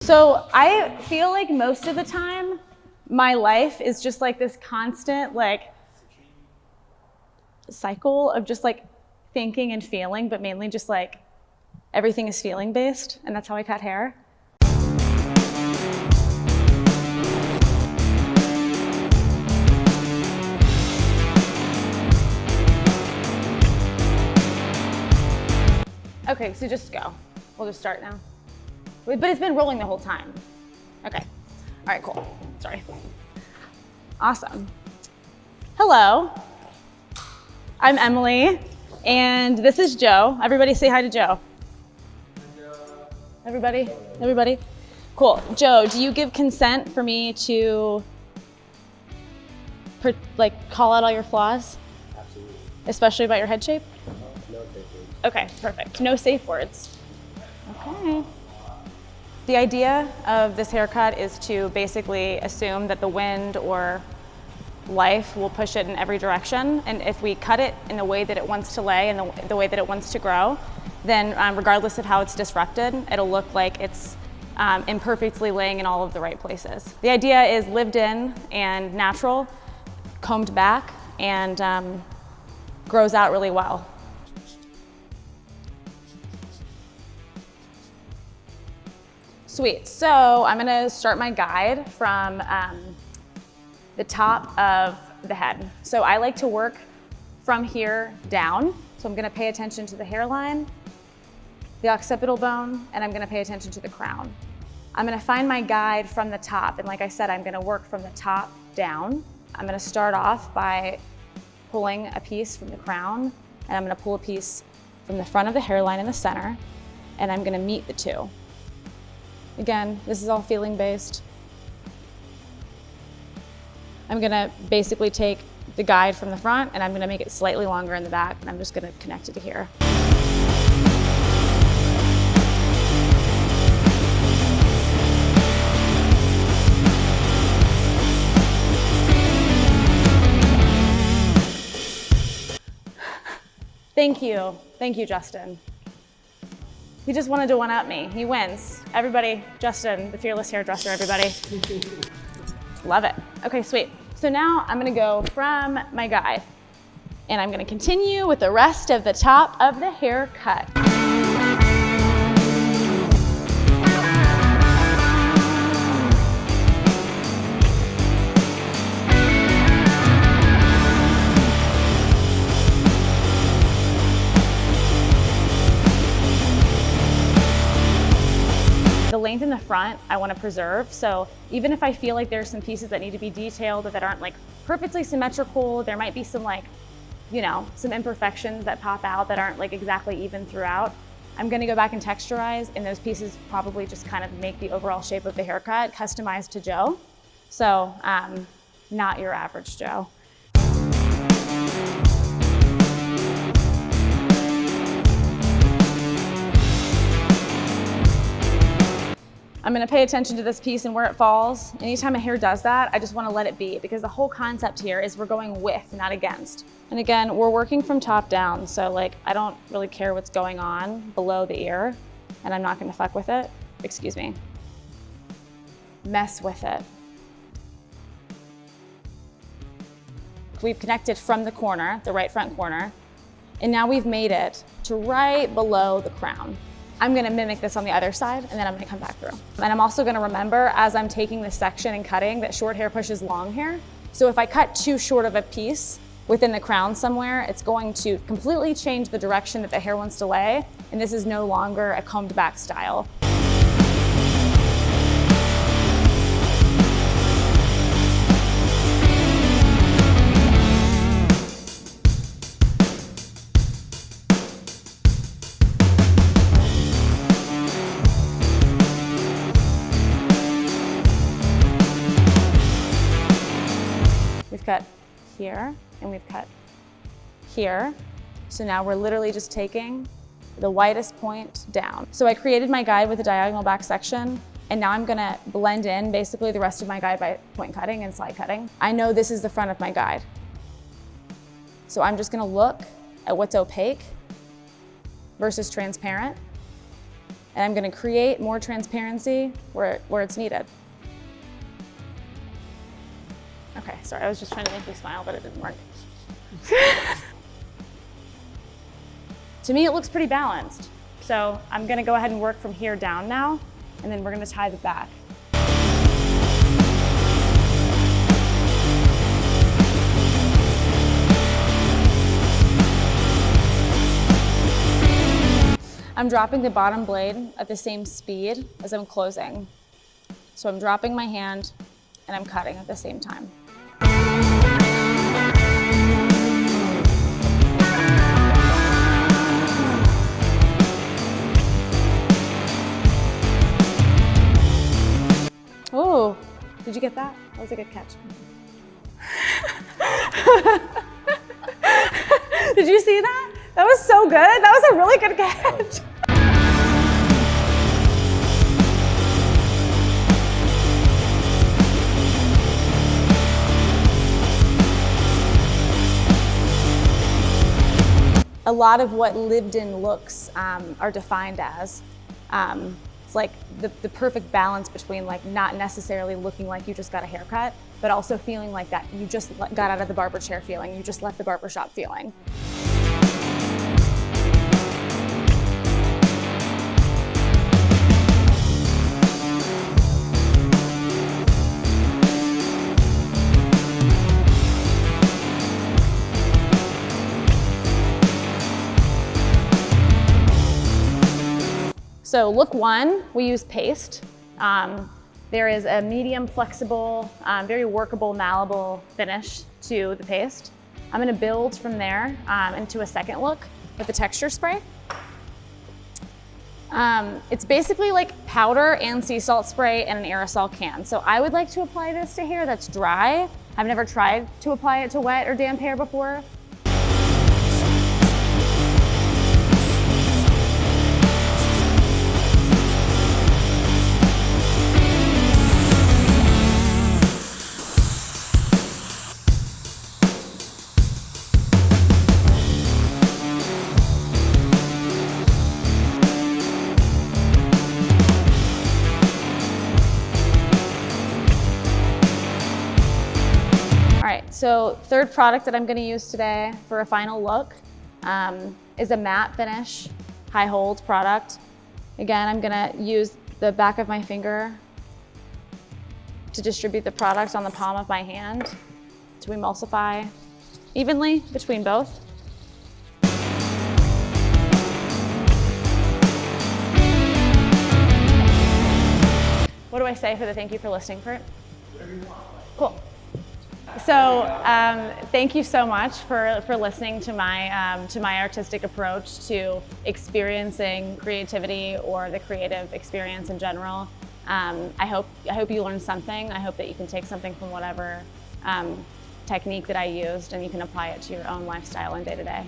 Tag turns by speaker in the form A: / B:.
A: So I feel like most of the time, my life is just like this constant like cycle of just like thinking and feeling, but mainly just like everything is feeling based, and that's how I cut hair. Okay, so just go. We'll just start now. But it's been rolling the whole time. Okay. All right, cool. Sorry. Awesome. Hello. I'm Emily, and this is Joe. Everybody say hi to Joe. Hi, Joe. Everybody? Everybody? Cool. Joe, do you give consent for me to call out all your flaws?
B: Absolutely.
A: Especially about your head shape?
B: No safe words.
A: Okay, perfect. No safe words. Okay. The idea of this haircut is to basically assume that the wind or life will push it in every direction, and if we cut it in the way that it wants to lay and the way that it wants to grow, then regardless of how it's disrupted, it'll look like it's imperfectly laying in all of the right places. The idea is lived in and natural, combed back, and grows out really well. Sweet, so I'm gonna start my guide from the top of the head. So I like to work from here down. So I'm gonna pay attention to the hairline, the occipital bone, and I'm gonna pay attention to the crown. I'm gonna find my guide from the top, and like I said, I'm gonna work from the top down. I'm gonna start off by pulling a piece from the crown, and I'm gonna pull a piece from the front of the hairline in the center, and I'm gonna meet the two. Again, this is all feeling based. I'm gonna basically take the guide from the front and I'm gonna make it slightly longer in the back, and I'm just gonna connect it to here. Thank you, Justin. He just wanted to one-up me. He wins. Everybody, Justin, the fearless hairdresser, everybody. Love it. Okay, sweet. So now I'm gonna go from my guide, and I'm gonna continue with the rest of the top of the haircut. The length in the front I want to preserve, so even if I feel like there's some pieces that need to be detailed that aren't like perfectly symmetrical, there might be some like, you know, some imperfections that pop out that aren't like exactly even throughout. I'm going to go back and texturize, and those pieces probably just kind of make the overall shape of the haircut customized to Joe. So not your average Joe. I'm gonna pay attention to this piece and where it falls. Anytime a hair does that, I just wanna let it be, because the whole concept here is we're going with, not against. And again, we're working from top down, so like, I don't really care what's going on below the ear, and I'm not gonna fuck with it. Excuse me. Mess with it. We've connected from the corner, the right front corner, and now we've made it to right below the crown. I'm gonna mimic this on the other side, and then I'm gonna come back through. And I'm also gonna remember, as I'm taking this section and cutting, that short hair pushes long hair. So if I cut too short of a piece within the crown somewhere, it's going to completely change the direction that the hair wants to lay, and this is no longer a combed back style. We've cut here, and we've cut here. So now we're literally just taking the widest point down. So I created my guide with a diagonal back section, and now I'm gonna blend in basically the rest of my guide by point cutting and slide cutting. I know this is the front of my guide. So I'm just gonna look at what's opaque versus transparent, And I'm gonna create more transparency where it's needed. Okay, sorry, I was just trying to make you smile, but it didn't work. To me, it looks pretty balanced. So I'm gonna go ahead and work from here down now, and then we're gonna tie the back. I'm dropping the bottom blade at the same speed as I'm closing. So I'm dropping my hand and I'm cutting at the same time. Oh, did you get that? That was a good catch. Did you see that? That was so good. That was a really good catch. A lot of what lived-in looks are defined as. It's like the perfect balance between like not necessarily looking like you just got a haircut, but also feeling like that you just got out of the barber chair feeling, you just left the barber shop feeling. So look one, we use paste. There is a medium flexible, very workable, malleable finish to the paste. I'm gonna build from there into a second look with the texture spray. It's basically like powder and sea salt spray in an aerosol can. So I would like to apply this to hair that's dry. I've never tried to apply it to wet or damp hair before. So third product that I'm gonna use today for a final look is a matte finish, high hold product. Again, I'm gonna use the back of my finger to distribute the product on the palm of my hand to emulsify evenly between both. What do I say for the thank you for listening part? Cool. So thank you so much for listening to my artistic approach to experiencing creativity or the creative experience in general. I hope you learned something. I hope that you can take something from whatever technique that I used and you can apply it to your own lifestyle and day-to-day.